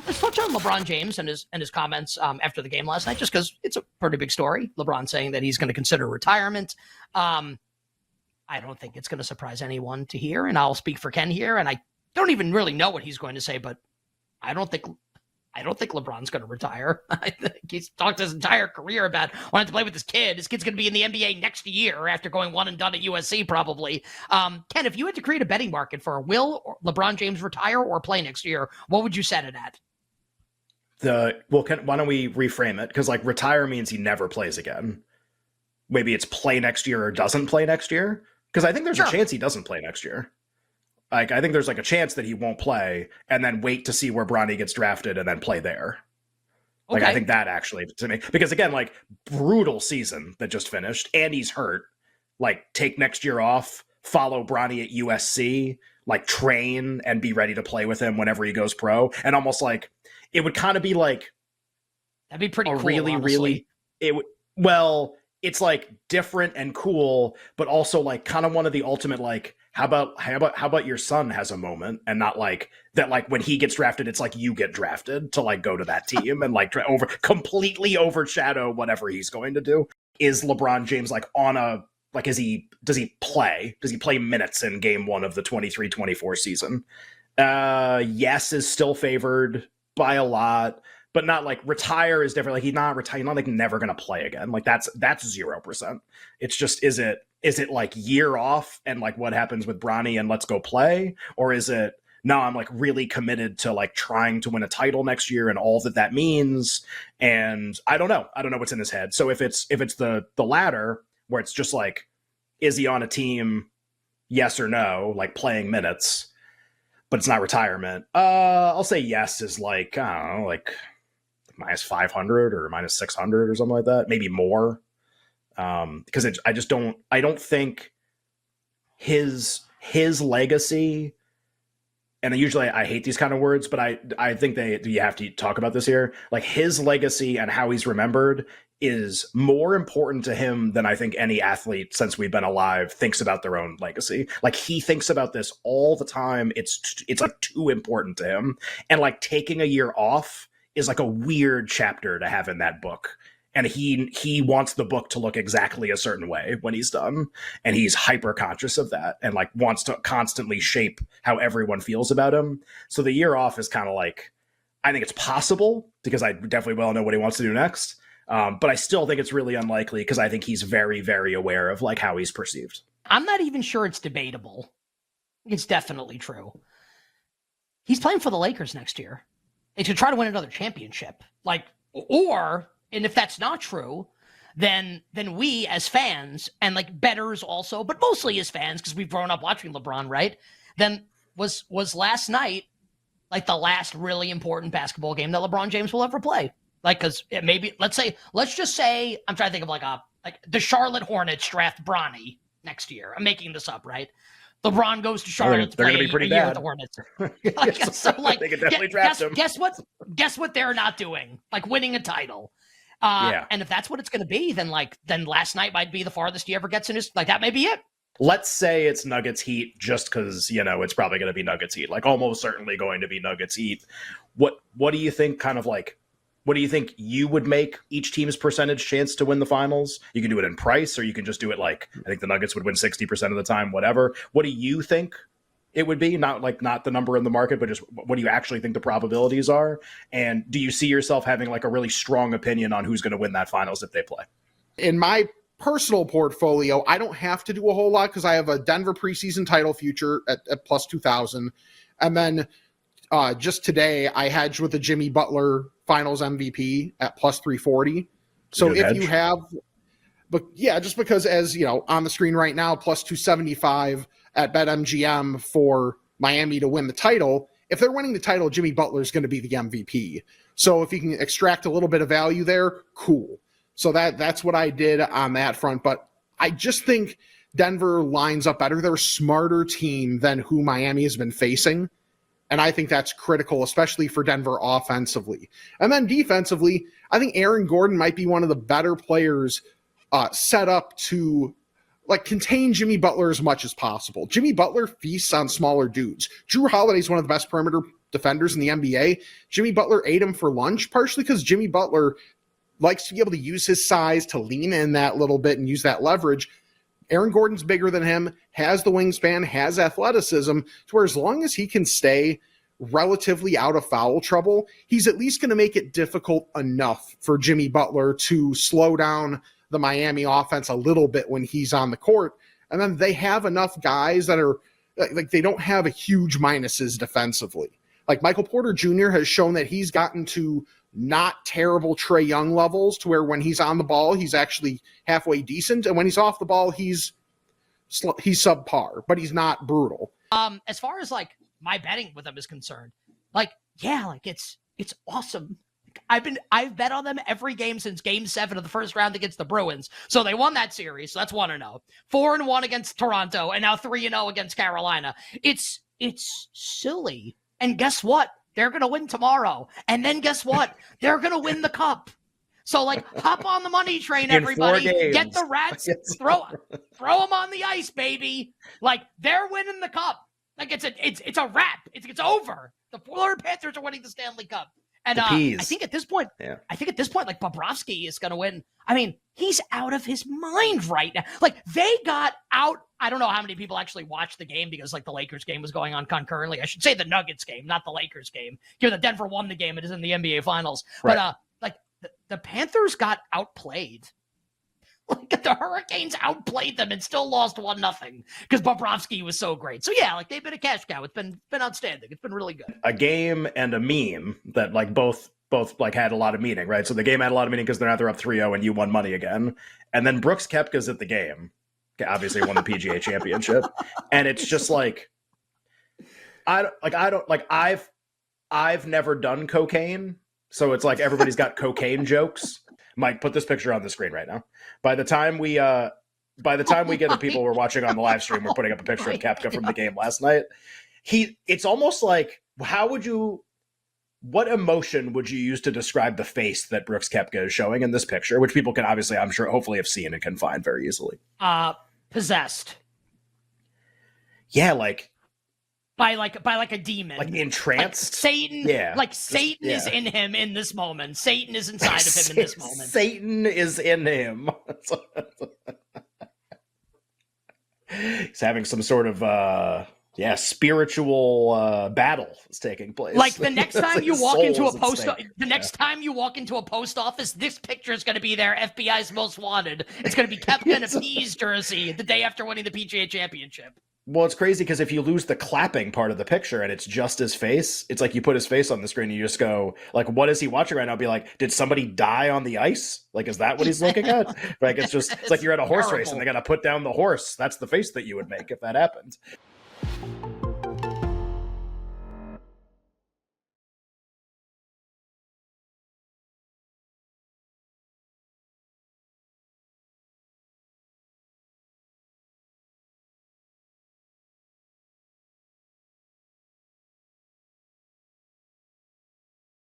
Let's touch on LeBron James and his comments after the game last night, just because it's a pretty big story. LeBron saying that he's going to consider retirement. I don't think it's going to surprise anyone to hear, and I'll speak for Ken here. And I don't even really know what he's going to say, but I don't think LeBron's going to retire. I think he's talked his entire career about wanting to play with his kid. His kid's going to be in the NBA next year after going one and done at USC, probably. Ken, if you had to create a betting market for will LeBron James retire or play next year, what would you set it at? Why don't we reframe it? Because like retire means he never plays again. Maybe it's play next year or doesn't play next year. Because I think there's a chance he doesn't play next year. Like, I think there's like a chance that he won't play and then wait to see where Bronny gets drafted and then play there. Like, I think that actually, to me, because again, like brutal season that just finished and he's hurt, like take next year off, follow Bronny at USC, like train and be ready to play with him whenever he goes pro. And almost like, it would kind of be like, that'd be pretty cool, really, well, it's like different and cool, but also like kind of one of the ultimate, like, how about your son has a moment and not like that, like when he gets drafted, it's like you get drafted to like go to that team and like completely overshadow whatever he's going to do. Is LeBron James like on a, like, does he play minutes in game one of the 23-24 season? Yes is still favored by a lot. But not like retire is different. Like he's not retired, not like never gonna play again. Like that's 0%. It's just is it like year off and like what happens with Bronny and let's go play, or is it no? I'm like really committed to like trying to win a title next year and all that means. And I don't know what's in his head. So if it's the latter where it's just like, is he on a team? Yes or no, like playing minutes, but it's not retirement. I'll say yes is like I don't know, like minus 500 or minus 600 or something like that, maybe more. Because I don't think his legacy, and usually I hate these kind of words, but I think you have to talk about this here. Like his legacy and how he's remembered is more important to him than I think any athlete since we've been alive thinks about their own legacy. Like he thinks about this all the time. It's like too important to him. And like taking a year off is like a weird chapter to have in that book. And he wants the book to look exactly a certain way when he's done. And he's hyper conscious of that and like wants to constantly shape how everyone feels about him. So the year off is kind of like, I think it's possible because I definitely well know what he wants to do next. But I still think it's really unlikely because I think he's very, very aware of like how he's perceived. I'm not even sure it's debatable. It's definitely true. He's playing for the Lakers next year. They should try to win another championship. Like, or, and if that's not true, then we as fans and like bettors also, but mostly as fans, because we've grown up watching LeBron, right? Then was last night like the last really important basketball game that LeBron James will ever play? Like, because let's just say, I'm trying to think of like the Charlotte Hornets draft Bronny next year. I'm making this up, right? LeBron goes to Charlotte to play a year with the Hornets. So, like, they could definitely draft him. Guess what they're not doing? Like winning a title. And if that's what it's going to be, then last night might be the farthest he ever gets in his. Like that may be it. Let's say it's Nuggets Heat, just because it's probably going to be Nuggets Heat. Like almost certainly going to be Nuggets Heat. What do you think? Kind of like. What do you think you would make each team's percentage chance to win the finals? You can do it in price, or you can just do it like, I think the Nuggets would win 60% of the time, whatever. What do you think it would be? Not the number in the market, but just what do you actually think the probabilities are? And do you see yourself having like a really strong opinion on who's going to win that finals if they play? In my personal portfolio, I don't have to do a whole lot because I have a Denver preseason title future at plus 2,000. And then just today, I hedged with the Jimmy Butler Finals MVP at plus 340. So if hedge. You have, but yeah, just because as you know, on the screen right now, plus 275 at BetMGM for Miami to win the title. If they're winning the title, Jimmy Butler is going to be the MVP. So if you can extract a little bit of value there, cool. So that's what I did on that front. But I just think Denver lines up better. They're a smarter team than who Miami has been facing. And I think that's critical, especially for Denver offensively. And then defensively, I think Aaron Gordon might be one of the better players set up to like contain Jimmy Butler as much as possible. Jimmy Butler feasts on smaller dudes. Drew Holiday is one of the best perimeter defenders in the NBA. Jimmy Butler ate him for lunch, partially because Jimmy Butler likes to be able to use his size to lean in that little bit and use that leverage. Aaron Gordon's bigger than him, has the wingspan, has athleticism, to where as long as he can stay relatively out of foul trouble, he's at least going to make it difficult enough for Jimmy Butler to slow down the Miami offense a little bit when he's on the court. And then they have enough guys that are like, they don't have a huge minuses defensively. Like Michael Porter Jr. has shown that he's gotten to not terrible Trae Young levels, to where when he's on the ball, he's actually halfway decent. And when he's off the ball, he's subpar, but he's not brutal. As far as like my betting with them is concerned, like, yeah, like it's awesome. I've bet on them every game since Game 7 of the first round against the Bruins. So they won that series. So that's 1-0. 4-1 against Toronto, and now 3-0 against Carolina. It's silly. And guess what? They're gonna win tomorrow. And then guess what? They're gonna win the cup. So like, hop on the money train, everybody. Get the Rats, throw them on the ice, baby. Like, they're winning the cup. Like, it's a wrap. It's over. The Florida Panthers are winning the Stanley Cup. And I think at this point, like, Bobrovsky is going to win. I mean, he's out of his mind right now. Like, they got out. I don't know how many people actually watched the game because, like, the Lakers game was going on concurrently. I should say the Nuggets game, not the Lakers game. Given that Denver won the game, it is in the NBA Finals. Right. But like, the Panthers got outplayed. Like, the Hurricanes outplayed them and still lost 1-0 because Bobrovsky was so great. So yeah, like, they've been a cash cow. It's been outstanding. It's been really good. A game and a meme that like both like had a lot of meaning, right? So the game had a lot of meaning because they're up 3-0 and you won money again. And then Brooks Koepka's at the game. Obviously won the PGA championship. And it's just like, I've never done cocaine. So it's like everybody's got cocaine jokes. Mike, put this picture on the screen right now. By the time we get the people we're watching on the live stream, we're putting up a picture of Koepka from the game last night. It's almost like, what emotion would you use to describe the face that Brooks Koepka is showing in this picture, which people can obviously, I'm sure, hopefully have seen and can find very easily? Possessed. Yeah, like by a demon, like entranced. Like Satan, yeah, Satan is in him in this moment. Satan is inside of him in this moment. Satan is in him. He's having some sort of spiritual battle is taking place. Like the next time you walk into a time you walk into a post office, this picture is going to be there. FBI's most wanted. It's going to be Koepka in a Peas jersey the day after winning the PGA championship. Well, it's crazy because if you lose the clapping part of the picture and it's just his face, it's like you put his face on the screen and you just go, like, what is he watching right now? Be like, did somebody die on the ice? Like, is that what he's looking at? Like, it's like you're at a horse race and they got to put down the horse. That's the face that you would make if that happened.